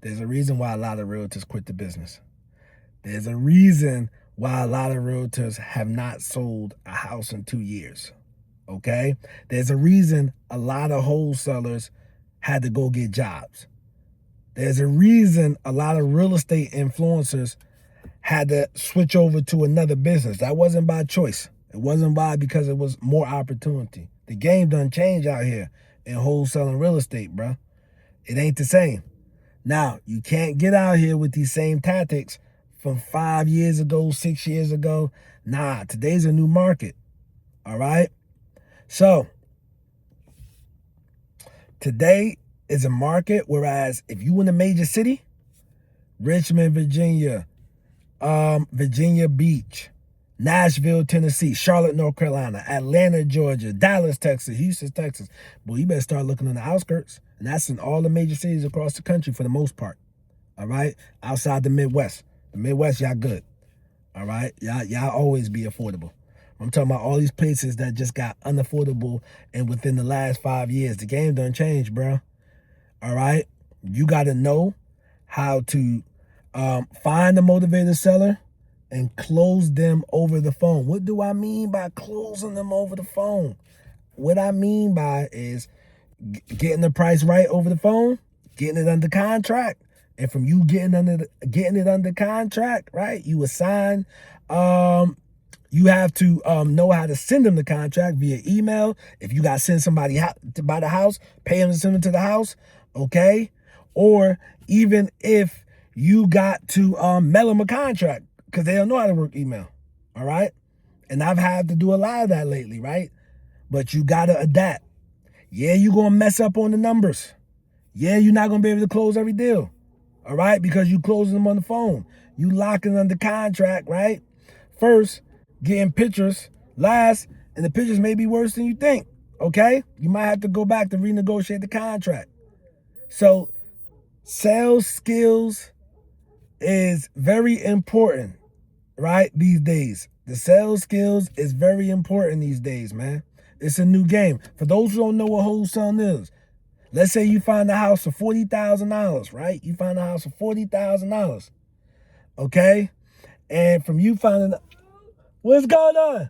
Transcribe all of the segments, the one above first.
There's a reason why a lot of realtors quit the business. There's a reason why a lot of realtors have not sold a house in 2 years. Okay? There's a reason a lot of wholesalers had to go get jobs. There's a reason a lot of real estate influencers had to switch over to another business. That wasn't by choice. It wasn't because it was more opportunity. The game done changed out here in wholesaling real estate, bro. It ain't the same. Now, you can't get out here with these same tactics from 5 years ago, 6 years ago. Nah, today's a new market. All right? So, today is a market, whereas if you in a major city, Richmond, Virginia, Virginia Beach, Nashville, Tennessee, Charlotte, North Carolina, Atlanta, Georgia, Dallas, Texas, Houston, Texas. Boy, you better start looking on the outskirts. And that's in all the major cities across the country for the most part. All right? Outside the Midwest. The Midwest, y'all good. All right? Y'all always be affordable. I'm talking about all these places that just got unaffordable, and within the last 5 years, the game done changed, bro. All right? You got to know how to find a motivated seller and close them over the phone. What do I mean by closing them over the phone? What I mean by is getting the price right over the phone, getting it under contract, and from you getting it under contract, right? You assign. You have to know how to send them the contract via email. If you got to send somebody to buy the house, pay them to send them to the house, okay? Or even if you got to mail them a contract because they don't know how to work email, all right? And I've had to do a lot of that lately, right? But you got to adapt. Yeah, you're going to mess up on the numbers. Yeah, you're not going to be able to close every deal, all right? Because you closing them on the phone. You locking under contract, right? First, getting pictures. Last, and the pictures may be worse than you think, okay? You might have to go back to renegotiate the contract. So, sales skills is very important, right, these days. The sales skills is very important these days, man. It's a new game. For those who don't know what wholesaling is, let's say you find a house for $40,000, right? You find a house for $40,000, okay? And from you finding... What's going on?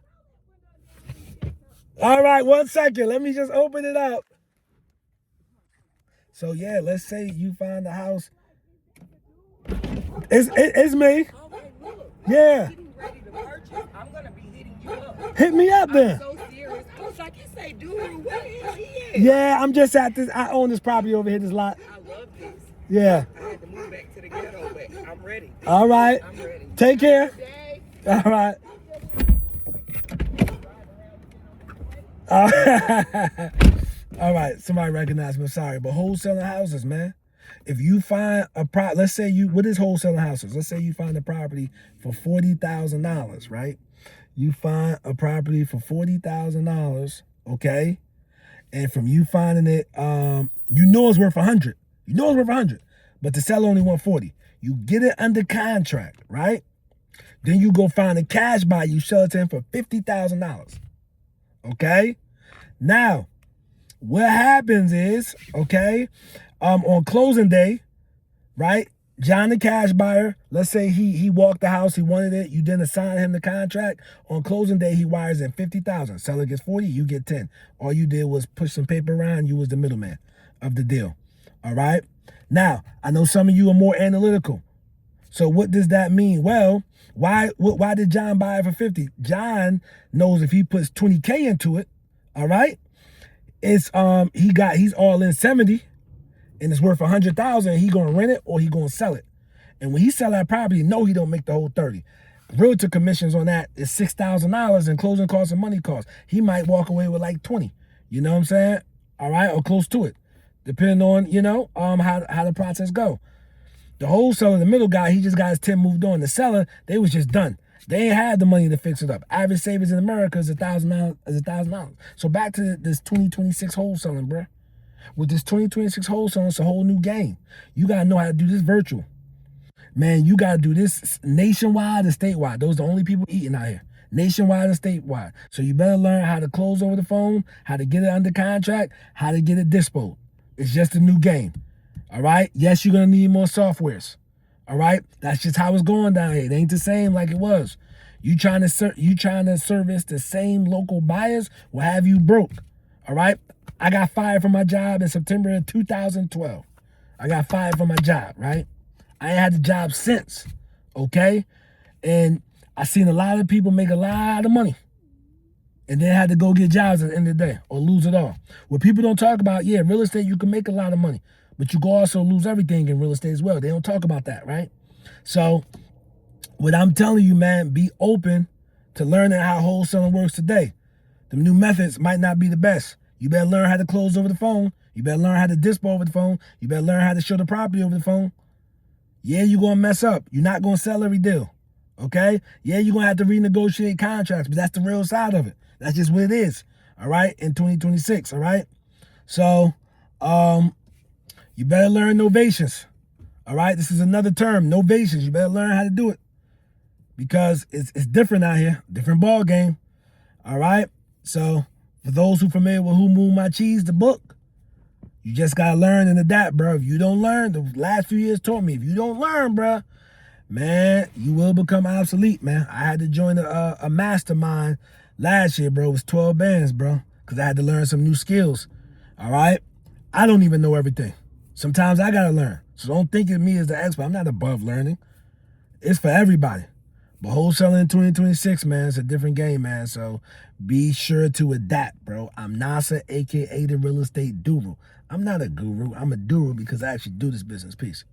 All right, 1 second. Let me just open it up. So, yeah, let's say you find a house. It's me. Yeah. I'm going to be hitting you up. Hit me up then. I'm so serious. I was like, you say, dude, where the hell he at? Yeah, I'm just at this. I own this property over here, this lot. I love this. Yeah. I had to move back to the ghetto, but I'm ready. All right. I'm ready. Take care. All right. All right, somebody recognized me. Sorry, but wholesaling houses, man. If you find a let's say what is wholesaling houses? Let's say you find a property for $40,000, right? You find a property for $40,000, okay? And from you finding it, you know it's worth 100. You know it's worth 100, but the seller only want 40. You get it under contract, right? Then you go find a cash buyer. You sell it to him for $50,000. Okay? Now, what happens is, okay, on closing day, right, John the cash buyer, let's say he walked the house, he wanted it, you didn't assign him the contract. On closing day, he wires in $50,000. Seller gets 40, you get 10. All you did was push some paper around, you was the middleman of the deal. All right? Now, I know some of you are more analytical. So what does that mean? Well, why did John buy it for 50? John knows if he puts 20K into it, all right, it's he's all in 70 and it's worth 100,000. He gonna rent it or he gonna sell it. And when he sell that property, no, he don't make the whole 30. Realtor commissions on that is $6,000 and closing costs and money costs. He might walk away with like 20. You know what I'm saying? All right, or close to it, depending on how the process go. The wholesaler, the middle guy, he just got his 10 moved on. The seller, they was just done. They ain't had the money to fix it up. Average savings in America is $1,000. So back to this 2026 wholesaling, bruh. With this 2026 wholesaling, it's a whole new game. You got to know how to do this virtual. Man, you got to do this nationwide and statewide. Those are the only people eating out here. Nationwide and statewide. So you better learn how to close over the phone, how to get it under contract, how to get it disposed. It's just a new game. All right. Yes, you're gonna need more softwares. All right. That's just how it's going down here. It ain't the same like it was. You trying to service the same local buyers will have you broke. All right. I got fired from my job in September of 2012. I got fired from my job. Right. I ain't had the job since. Okay. And I seen a lot of people make a lot of money and then had to go get jobs at the end of the day or lose it all. What people don't talk about, yeah, real estate, you can make a lot of money, but you can also lose everything in real estate as well. They don't talk about that, right? So what I'm telling you, man, be open to learning how wholesaling works today. The new methods might not be the best. You better learn how to close over the phone. You better learn how to dispo over the phone. You better learn how to show the property over the phone. Yeah, you're going to mess up. You're not going to sell every deal. Okay? Yeah, you're going to have to renegotiate contracts, but that's the real side of it. That's just what it is. All right? In 2026, all right? So, you better learn novations. All right? This is another term, novations. You better learn how to do it because it's different out here. Different ball game. All right? So, for those who familiar with Who Moved My Cheese, the book, you just got to learn and adapt, bro. If you don't learn, the last few years taught me, if you don't learn, bro, man, you will become obsolete, man. I had to join a mastermind last year, bro. It was 12 bands, bro, because I had to learn some new skills, all right? I don't even know everything. Sometimes I got to learn. So don't think of me as the expert. I'm not above learning. It's for everybody. But wholesaling in 2026, man, it's a different game, man. So be sure to adapt, bro. I'm Nasa, a.k.a. the real estate guru. I'm not a guru. I'm a guru because I actually do this business. Peace.